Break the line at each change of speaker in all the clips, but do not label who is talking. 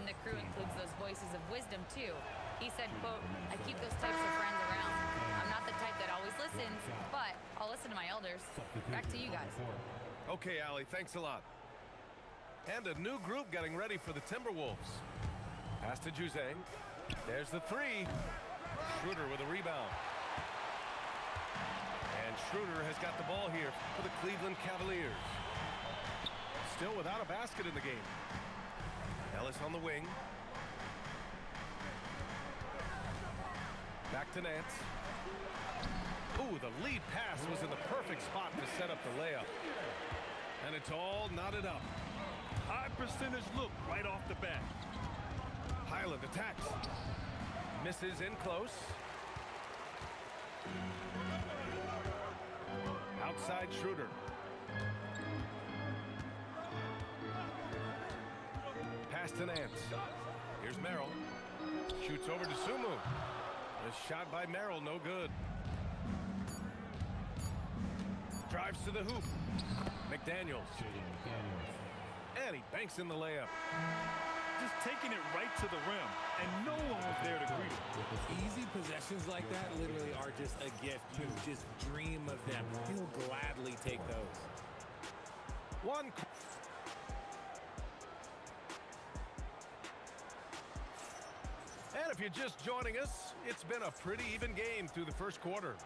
the crew includes those voices of wisdom, too. He said, quote, "I keep those types of friends around. I'm not the type that always listens, but I'll listen to my elders." Back to you guys.
Okay, Allie, thanks a lot. And a new group getting ready for the Timberwolves. Pass to Juzang. There's the three. Schroeder with a rebound. And Schroeder has got the ball here for the Cleveland Cavaliers. Still without a basket in the game. Ellis on the wing. Back to Nance. Ooh, the lead pass was in the perfect spot to set up the layup. And it's all knotted up.
High percentage look right off the bat.
Highland attacks. Misses in close. Outside Schroeder. Pass to Nance. Here's Merrill. Shoots over to Sumu. The shot by Merrill, no good. Drives to the hoop. McDaniels. And he banks in the layup.
Just taking it right to the rim, and no one was there to greet him.
Easy possessions like that literally are just a gift. You just dream of them. He'll gladly take those.
One. And if you're just joining us, it's been a pretty even game through the first quarter.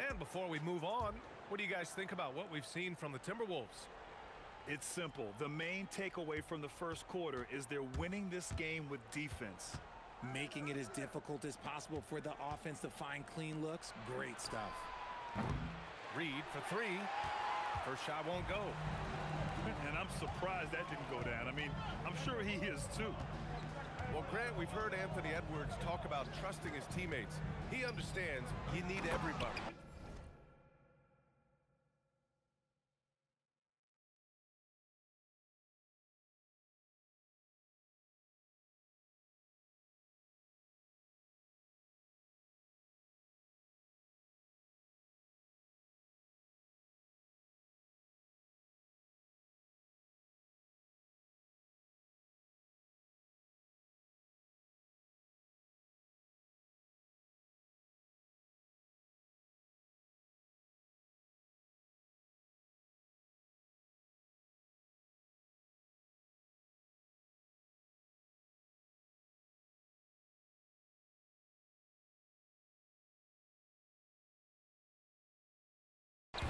And before we move on, what do you guys think about what we've seen from the Timberwolves?
It's simple. The main takeaway from the first quarter is they're winning this game with defense.
Making it as difficult as possible for the offense to find clean looks. Great stuff.
Reed for three. First shot won't go.
And I'm surprised that didn't go down. I mean, I'm sure he is too.
Well, Grant, we've heard Anthony Edwards talk about trusting his teammates. He understands you need everybody.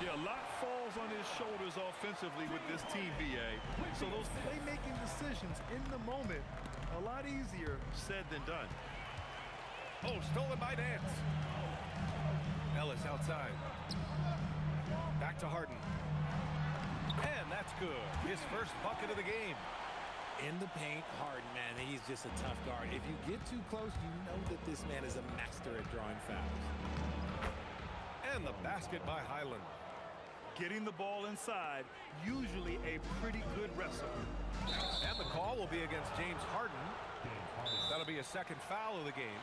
Yeah, a lot falls on his shoulders offensively with this team, BA. So those playmaking decisions in the moment, a lot easier said than done.
Oh, stolen by Nance. Ellis outside. Back to Harden. And that's good. His first bucket of the game.
In the paint, Harden, man, he's just a tough guard. If you get too close, you know that this man is a master at drawing fouls.
And the basket by Highland.
Getting the ball inside, usually a pretty good wrestle.
And the call will be against James Harden. That'll be a second foul of the game.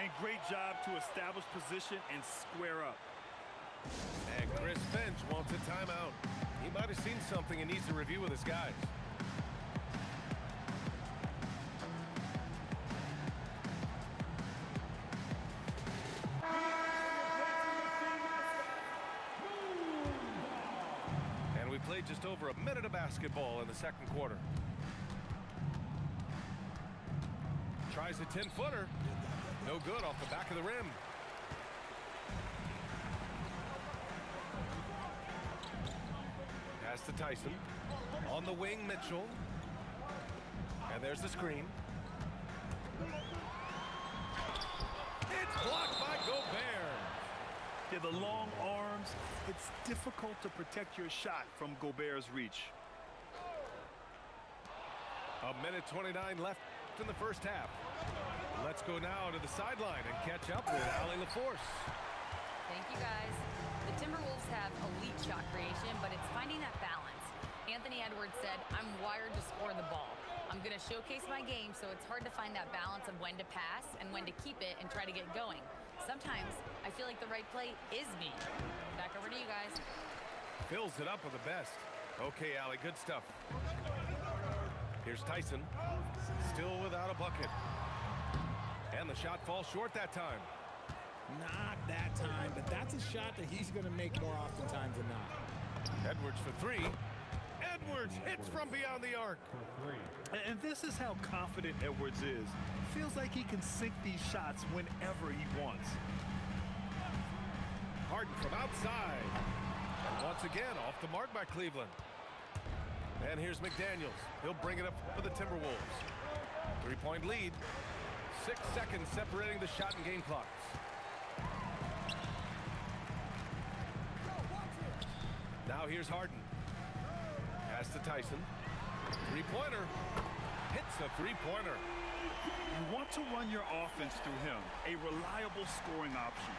And great job to establish position and square up.
And Chris Finch wants a timeout. He might have seen something and needs to review with his guys. Played just over a minute of basketball in the second quarter. Tries a 10-footer. No good off the back of the rim. Pass to Tyson. On the wing, Mitchell. And there's the screen. It's blocked by Gobert.
Yeah, the long arms, it's difficult to protect your shot from Gobert's reach.
A minute 29 left in the first half. Let's go now to the sideline and catch up with Allie LaForce.
Thank you, guys. The Timberwolves have elite shot creation, but it's finding that balance. Anthony Edwards said, "I'm wired to score the ball. I'm going to showcase my game, so it's hard to find that balance of when to pass and when to keep it and try to get going. Sometimes I feel like the right play is me." Back over to you guys.
Fills it up with the best. Okay, Allie, good stuff. Here's Here's Tyson. Still without a bucket. And the shot falls short that time.
Not that time, but that's a shot that he's going to make more oftentimes than not.
Edwards for three. Edwards hits from beyond the arc.
And this is how confident Edwards is. Feels like he can sink these shots whenever he wants.
Harden from outside. And once again, off the mark by Cleveland. And here's McDaniels. He'll bring it up for the Timberwolves. 3-point lead. 6 seconds separating the shot and game clocks. Now here's Harden. Pass to Tyson. Three-pointer. Hits a three-pointer.
You want to run your offense through him. A reliable scoring option.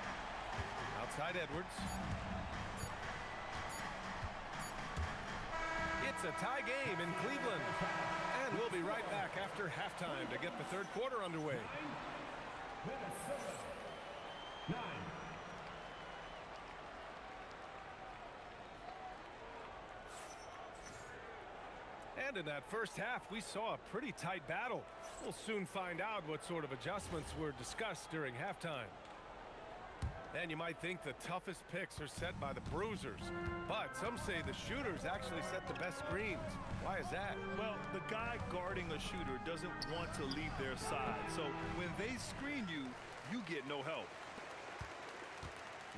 Outside Edwards. It's a tie game in Cleveland. And we'll be right back after halftime to get the third quarter underway. And in that first half, we saw a pretty tight battle. We'll soon find out what sort of adjustments were discussed during halftime. And you might think the toughest picks are set by the bruisers, but some say the shooters actually set the best screens. Why is that?
Well, the guy guarding a shooter doesn't want to leave their side, so when they screen you, you get no help.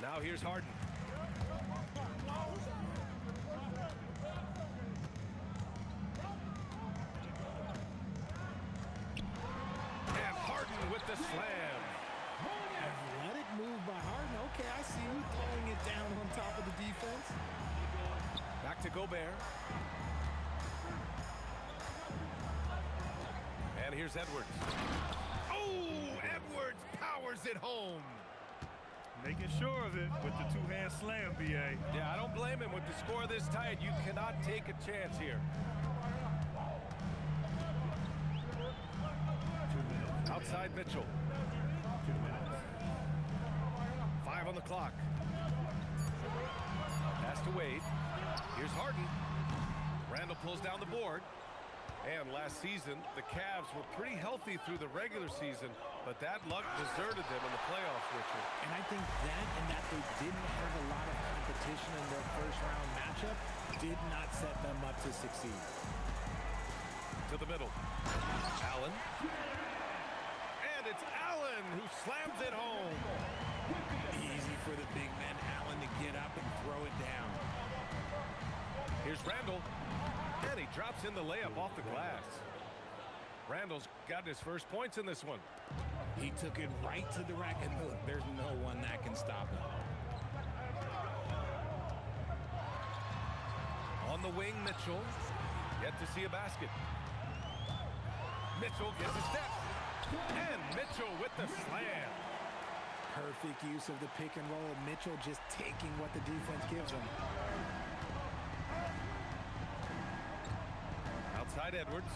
Now here's Harden. And Harden with the slam.
Let it move by Harden. Okay, I see you throwing it down on top of the defense.
Back to Gobert. And here's Edwards. Oh, Edwards powers it home.
Making sure of it with the two-hand slam, B.A.
Yeah, I don't blame him. With the score this tight, you cannot take a chance here. Outside Mitchell. 5 on the clock. Pass to Wade. Here's Harden. Randall pulls down the board. And last season, the Cavs were pretty healthy through the regular season, but that luck deserted them in the playoffs, Richard.
And I think that and that they didn't have a lot of competition in their first-round matchup did not set them up to succeed.
To the middle. Allen. And it's Allen who slams it home.
Easy for the big man Allen to get up and throw it down.
Here's Randall. And he drops in the layup off the glass. Randall's got his first points in this one.
He took it right to the rack, and look, there's no one that can stop him.
On the wing, Mitchell. Yet to see a basket. Mitchell gets a step. And Mitchell with the slam.
Perfect use of the pick and roll. Mitchell just taking what the defense gives him.
Outside Edwards.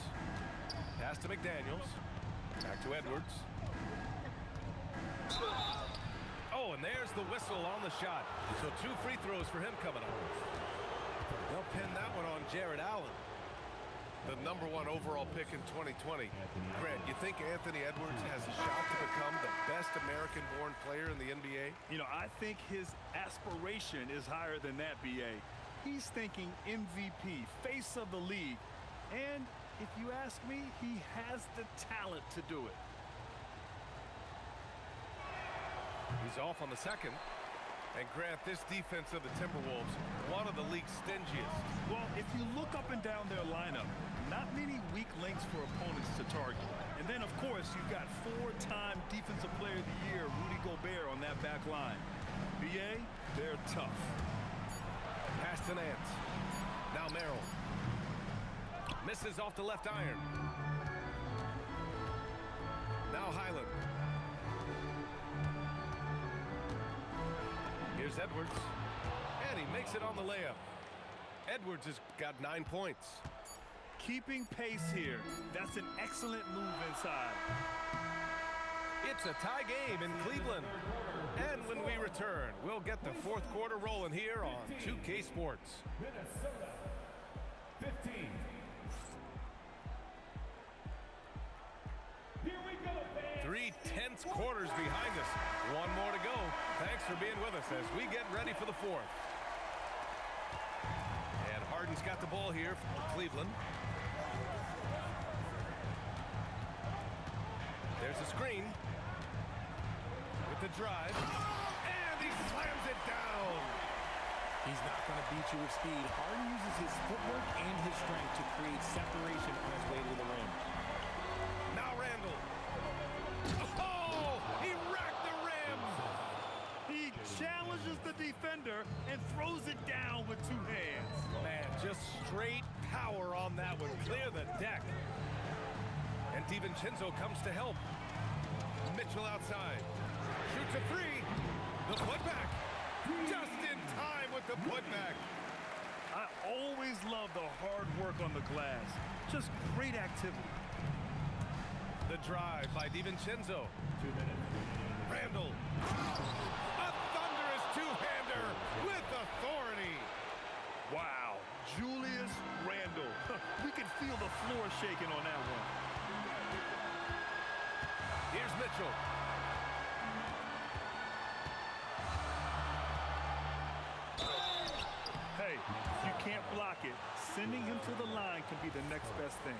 Pass to McDaniels. Back to Edwards. Oh, and there's the whistle on the shot. So 2 free throws for him coming up. They'll pin that one on Jared Allen, the #1 overall pick in 2020. Grant, you think Anthony Edwards has a shot to become the best American-born player in the NBA?
You know, I think his aspiration is higher than that, B.A. He's thinking MVP, face of the league. And if you ask me, he has the talent to do it.
He's off on the second. And Grant, this defense of the Timberwolves, one of the league's stingiest.
Well, if you look up and down their lineup, not many weak links for opponents to target. And then, of course, you've got 4-time Defensive Player of the Year, Rudy Gobert, on that back line. B.A., they're tough.
Pass to Nance. Now Merrill. Misses off the left iron. Now Highland. Here's Edwards. And he makes it on the layup. Edwards has got 9 points.
Keeping pace here. That's an excellent move inside.
It's a tie game in Cleveland. And when we return, we'll get the fourth quarter rolling here on 2K Sports.
Minnesota 15.
3 tense quarters behind us. One more to go. Thanks for being with us as we get ready for the fourth. And Harden's got the ball here for Cleveland. There's a screen with the drive, and he slams it down.
He's not going to beat you with speed. Harden uses his footwork and his strength to create separation on his way to the rim.
Now Randall. Oh, he racked the rim.
He challenges the defender and throws it down with 2 hands.
Man, just straight power on that one. Clear the deck. And DiVincenzo comes to help. Mitchell outside. Shoots a 3. The putback. Just in time with the putback.
I always love the hard work on the glass. Just great activity.
The drive by DiVincenzo.
2 minutes.
Randall. A thunderous two-hander with authority.
Wow, Julius Randle. We can feel the floor shaking on that one.
Here's Mitchell.
Hey, if you can't block it, sending him to the line can be the next best thing.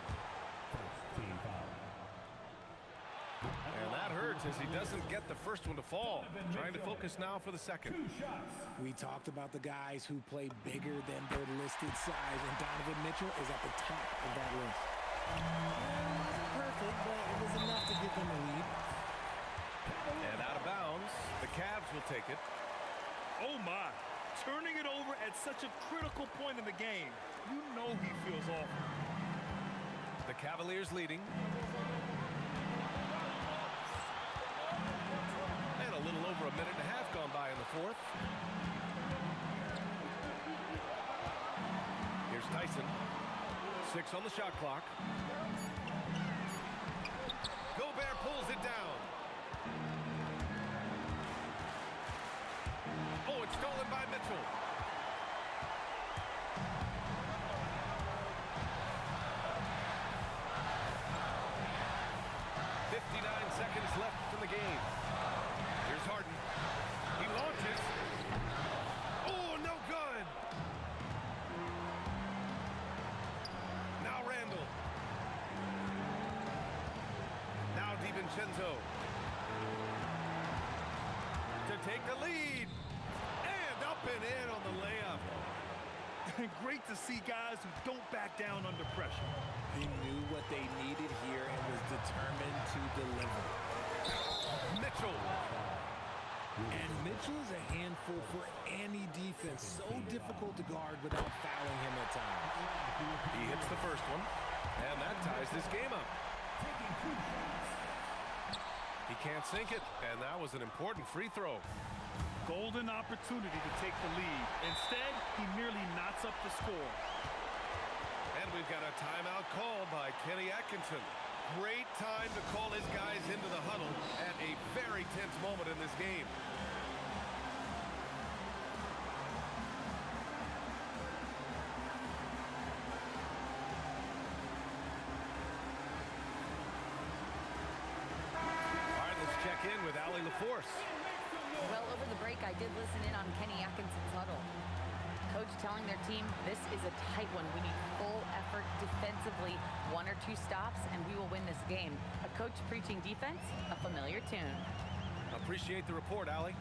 And that hurts as he doesn't get the first one to fall. Trying to focus now for the second.
We talked about the guys who play bigger than their listed size, and Donovan Mitchell is at the top of that list. It wasn't perfect, but it was enough to give them a lead.
And out of bounds, the Cavs will take it.
Oh my, turning it over at such a critical point in the game. You know he feels awful.
The Cavaliers leading. And a little over a minute and a half gone by in the fourth. Here's Tyson. 6 on the shot clock. Gobert pulls it down. Oh, it's stolen by Mitchell. Seconds left in the game. Here's Harden. He launches. Oh, no good. Now Randall. Now DiVincenzo. To take the lead. And up and in on the layup.
Great to see guys who don't back down under pressure.
He knew what they needed here and was determined to deliver.
Mitchell.
And Mitchell is a handful for any defense. So difficult to guard without fouling him at times.
He hits the first one, and that ties this game up. He can't sink it, and that was an important free throw.
Golden opportunity to take the lead. Instead, he merely knots up the score.
And we've got a timeout call by Kenny Atkinson. Great time to call his guys into the huddle at a very tense moment in this game. All right, let's check in with Allie LaForce.
Well, over the break, I did listen in on Kenny Atkinson's huddle. Coach telling their team, this is a tight one. We need full effort defensively, 1 or 2 stops, and we will win this game. A coach preaching defense, a familiar tune.
Appreciate the report, Allie.